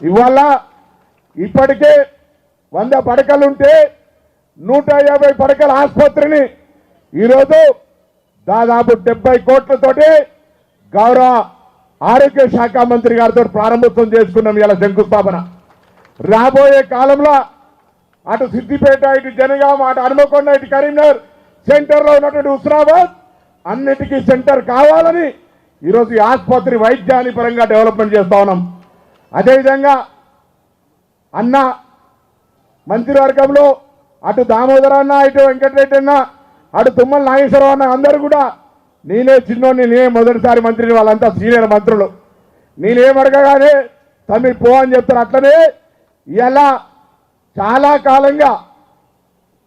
ఇవాళ ఇప్పటికే 100 పడకలుంటే 150 పడకల ఆసుపత్రిని ఈరోజు దాదాపు 70 కోట్లతోటి గౌరవ ఆరోగ్య శాఖ మంత్రి గారితో ప్రారంభోత్సవం చేసుకున్నాం. ఇలా శంకుస్థాపన. రాబోయే కాలంలో అటు సిద్దిపేట, ఇటు జనగామ, అటు హనుమకొండ, ఇటు కరీంనగర్ సెంటర్లో ఉన్నటువంటి హుస్నాబాద్ అన్నిటికీ సెంటర్ కావాలని ఈరోజు ఈ ఆసుపత్రి వైద్యాన్ని పరంగా డెవలప్మెంట్ చేస్తా ఉన్నాం. అదేవిధంగా అన్న మంత్రివర్గంలో అటు దామోదర అన్న, ఇటు వెంకటరెడ్డి అన్న, అటు తుమ్మల నాగేశ్వరరావు అన్న అందరూ కూడా నేనే చిన్నోడిని, నేనే మొదటిసారి మంత్రిని, వాళ్ళంతా సీనియర్ మంత్రులు. నేనేమడగగానే తమ్మి పో అని చెప్తారు. అట్లనే ఇలా చాలా కాలంగా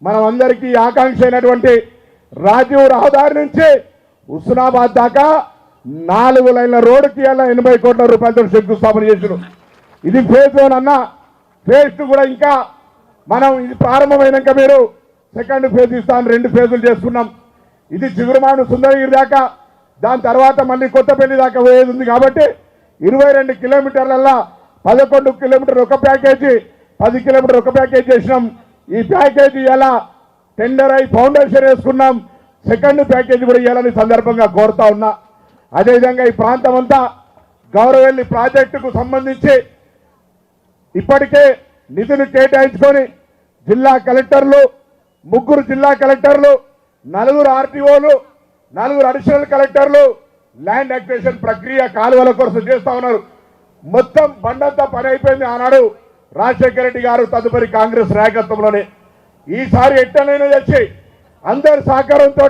మనం అందరికీ ఆకాంక్ష అయినటువంటి రాజీవ్ రహదారి నుంచి హుస్నాబాద్ దాకా 4 లైన్ల రోడ్డుకి ఇలా 80 కోట్ల రూపాయలతో శంకుస్థాపన చేసిన. ఇది ఫేజ్ 1 అన్న. ఫేజ్ 2 కూడా ఇంకా మనం ఇది ప్రారంభమైనాక మీరు సెకండ్ ఫేజ్ ఇస్తాను, 2 ఫేజులు చేసుకున్నాం. ఇది చిగురుమాను సుందరగిరి దాకా, దాని తర్వాత మళ్ళీ కొత్తపల్లి దాకా పోయేది ఉంది. కాబట్టి 22 కిలోమీటర్లల్లా 11 కిలోమీటర్ ఒక ప్యాకేజీ, 10 కిలోమీటర్ ఒక ప్యాకేజీ చేసినాం. ఈ ప్యాకేజీ ఎలా టెండర్ అయి ఫౌండేషన్ వేసుకున్నాం. సెకండ్ ప్యాకేజీ కూడా ఇవ్వాలని సందర్భంగా కోరుతా ఉన్నా. అదేవిధంగా ఈ ప్రాంతం అంతా గౌరవెల్లి ప్రాజెక్టుకు సంబంధించి ఇప్పటికే నిధులు కేటాయించుకొని జిల్లా కలెక్టర్లు, 3 జిల్లా కలెక్టర్లు, 4 ఆర్టీఓలు, 4 అడిషనల్ కలెక్టర్లు ల్యాండ్ అక్విజిషన్ ప్రక్రియ కాలువల కోసం చేస్తా ఉన్నారు. మొత్తం బండంతా పని అయిపోయింది ఆనాడు రాజశేఖర రెడ్డి గారు తదుపరి కాంగ్రెస్ నాయకత్వంలోనే. ఈసారి ఎట్టనైనా తెచ్చి అందరి సహకారంతో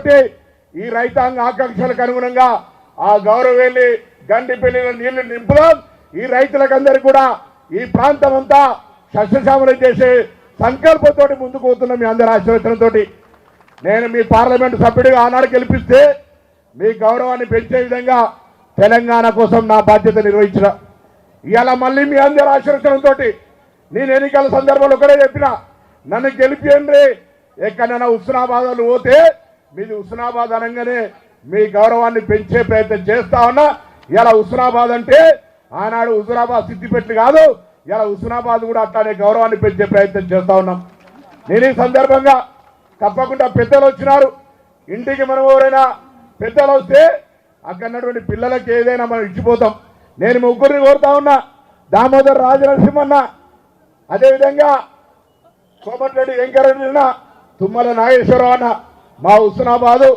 ఈ రైతాంగ ఆకాంక్షలకు అనుగుణంగా ఆ గౌరవెల్లి గండిపల్లిలో నీళ్లు నింపుదాం. ఈ రైతులకు అందరికీ కూడా ఈ ప్రాంతం అంతా సస్యశ్యామలం చేసే సంకల్పంతో ముందుకు పోతున్న మీ అందరి ఆశీర్వచనంతో నేను మీ పార్లమెంటు సభ్యుడిగా ఆనాడు గెలిపిస్తే మీ గౌరవాన్ని పెంచే విధంగా తెలంగాణ కోసం నా బాధ్యత నిర్వహించిన. ఇవాళ మళ్ళీ మీ అందరి ఆశీర్వచనంతో నేను ఎన్నికల సందర్భంలో ఒకటే చెప్పిన, నన్ను గెలిపియండి. ఎక్కడైనా హుస్నాబాద్లు పోతే మీది హుస్నాబాద్ అనగానే మీ గౌరవాన్ని పెంచే ప్రయత్నం చేస్తా ఉన్నా. ఇలా హుస్నాబాద్ అంటే ఆనాడు హుజురాబాద్ సిద్దిపేట కాదు, ఇలా హుస్నాబాద్ కూడా అట్లానే గౌరవాన్ని పెంచే ప్రయత్నం చేస్తా ఉన్నాం. నేను ఈ సందర్భంగా తప్పకుండా పెద్దలు వచ్చినారు. ఇంటికి మనం ఎవరైనా పెద్దలు వస్తే అక్కడ ఉన్నటువంటి పిల్లలకి ఏదైనా మనం ఇచ్చిపోతాం. నేను 3 కోరుతా ఉన్నా, దామోదర్ రాజనరసింహన్న, అదేవిధంగా కోమటిరెడ్డి వెంకటరెడ్డి అన్న, తుమ్మల నాగేశ్వరరావు అన్న. మా హుస్నాబాదు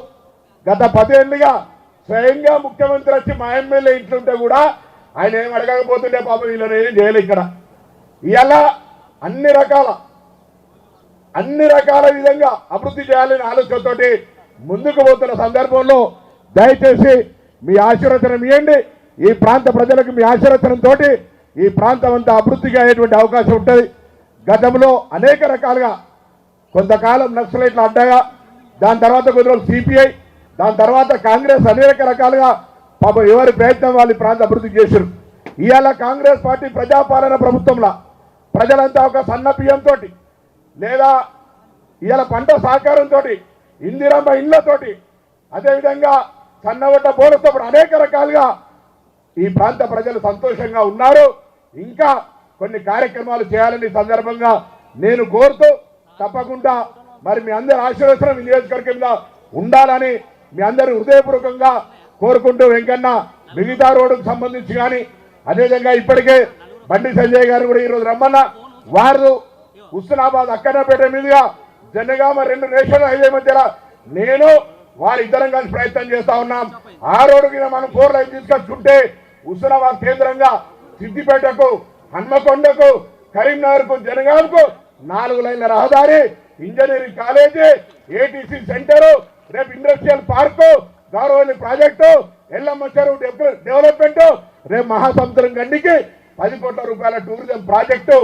గత 10 ఏళ్ళుగా స్వయంగా ముఖ్యమంత్రి వచ్చి మా ఎమ్మెల్యే ఇంట్లో ఉంటే కూడా ఆయన ఏం అడగకపోతుండే పాపం వీళ్ళని ఏం చేయలేదు. ఇక్కడ ఇలా అన్ని రకాల విధంగా అభివృద్ధి చేయాలని ఆలోచనతోటి ముందుకు పోతున్న సందర్భంలో దయచేసి మీ ఆశీర్వచనం ఇవ్వండి. ఈ ప్రాంత ప్రజలకు మీ ఆశీర్వచనంతో ఈ ప్రాంతం అంతా అభివృద్ధిగా అయ్యేటువంటి అవకాశం ఉంటుంది. గతంలో అనేక రకాలుగా కొంతకాలం నక్సలైట్ల అడ్డగా, దాని తర్వాత కొన్ని రోజులు సిపిఐ, దాని తర్వాత కాంగ్రెస్ అనేక రకాలుగా పాపం ఎవరి ప్రయత్నం వాళ్ళు ప్రాంత అభివృద్ధి చేశారు. ఇవాళ కాంగ్రెస్ పార్టీ ప్రజాపాలన ప్రభుత్వంలో ప్రజలంతా ఒక సన్న బియ్యంతో లేదా ఇవాళ పంట సహకారంతో, ఇందిరమ్మ ఇళ్లతోటి, అదేవిధంగా సన్నబడ్డ బోనస్తో అనేక రకాలుగా ఈ ప్రాంత ప్రజలు సంతోషంగా ఉన్నారు. ఇంకా కొన్ని కార్యక్రమాలు చేయాలని సందర్భంగా నేను కోరుతూ తప్పకుండా మరి మీ అందరి ఆశీర్వచనం ఈ నియోజకవర్గం మీద ఉండాలని మీ అందరి హృదయపూర్వకంగా కోరుకుంటూ, వెంకన్న మిగతా రోడ్డుకు సంబంధించి కానీ అదేవిధంగా ఇప్పటికే బండి సంజయ్ గారు కూడా ఈరోజు రమ్మన్న, వారు హుస్నాబాద్ అక్కన్నపేట మీదుగా జనగామ 2 నేషనల్ హైవే మధ్యలో నేను వారిద్దరం కలిసి ప్రయత్నం చేస్తా ఉన్నాం. ఆ రోడ్డు మీద మనం 4 లైన్ తీసుకొచ్చుకుంటే హుస్నాబాద్ కేంద్రంగా సిద్దిపేటకు, హన్మకొండకు, కరీంనగర్కు, జనగామకు 4 లైన్ల రహదారి, ఇంజనీరింగ్ కాలేజీ, ఏటీసీ సెంటరు, రేపు industrial park, Gouravelli project, Yellamma చెరువు డెవలప్మెంట్, రేపు మహాసముద్రం గండికి 10 కోట్ల రూపాయల టూరిజం ప్రాజెక్టు,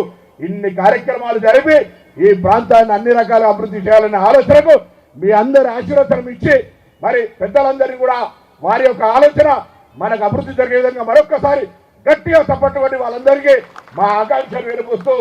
ఇన్ని కార్యక్రమాలు జరిపి ఈ ప్రాంతాన్ని అన్ని రకాల అభివృద్ధి చేయాలనే ఆలోచనకు మీ అందరి ఆశీర్వచనం ఇచ్చి మరి పెద్దలందరినీ కూడా వారి యొక్క ఆలోచన మనకు అభివృద్ధి జరిగే విధంగా మరొక్కసారి గట్టిగా తప్పట్టుబడి వాళ్ళందరికీ మా ఆకాంక్షలు వెలుపుస్తూ